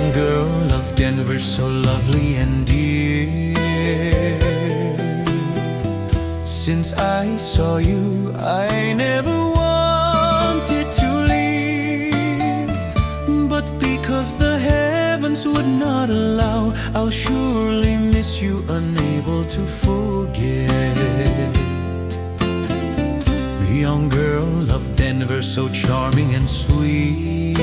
young girl of Denver, so lovely and dear. Since I saw you, I never wanted to leave, but because the heavens would not allow, I'll surely miss you, unable to forget. Young girl of Denver, so charming and sweet.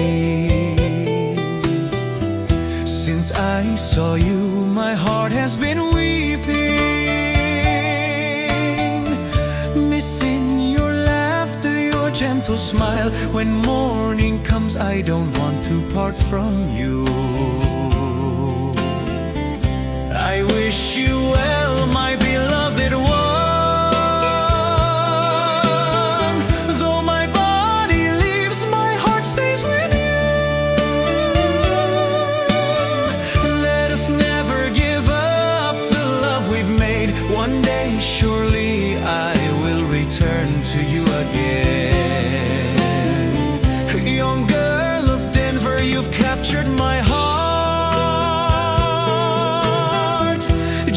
Since I saw you, my heart has been weeping, missing your laughter, your gentle smile. When morning comes, I don't want to part from you. I wish you well, my beloved one. Though my body leaves, my heart stays with you. Let us never give up the love we've made. One day surely I will return to you again. Young girl of Denver, you've captured my heart.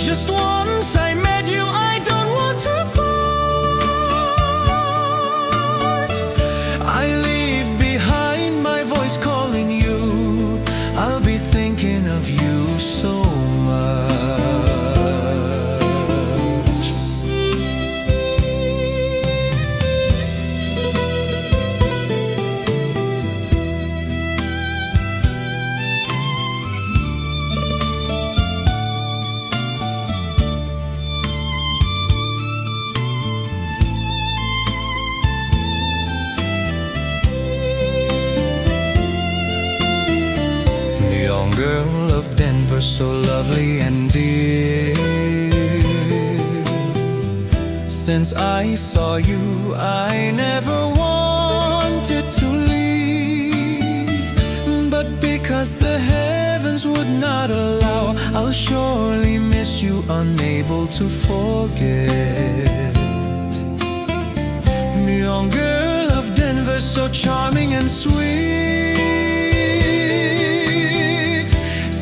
Just once I met you, I don't want to part. I leave behind my voice calling you. I'll be thinking of you so much. Young girl of Denver, so lovely and dear. Since I saw you, I never wanted to leave, but because the heavens would not allow, I'll surely miss you, unable to forget. Young girl of Denver, so charming and sweet.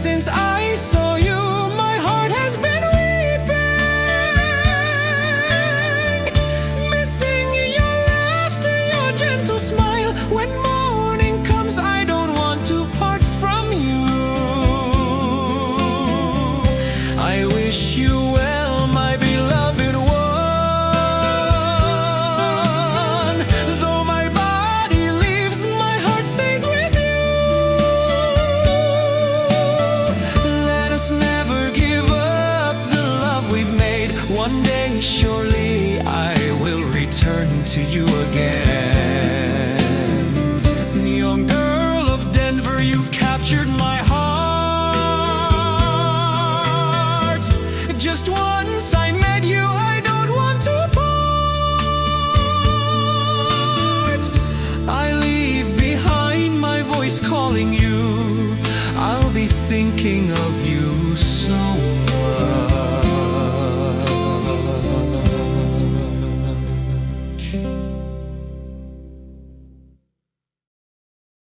Since I saw you, my heart has been weeping, missing your laughter, your gentle smile. When morning comes, I don't want to part from you. I wish you well, my beloved one. Though my body leaves, my heart stays with you. Let us never give up the love we've made. One day surely I will return to you again. Young girl of Denver, you've captured my heart. Just once I met you, I don't want to part. I leave behind my voice calling you. I'll be thinking of you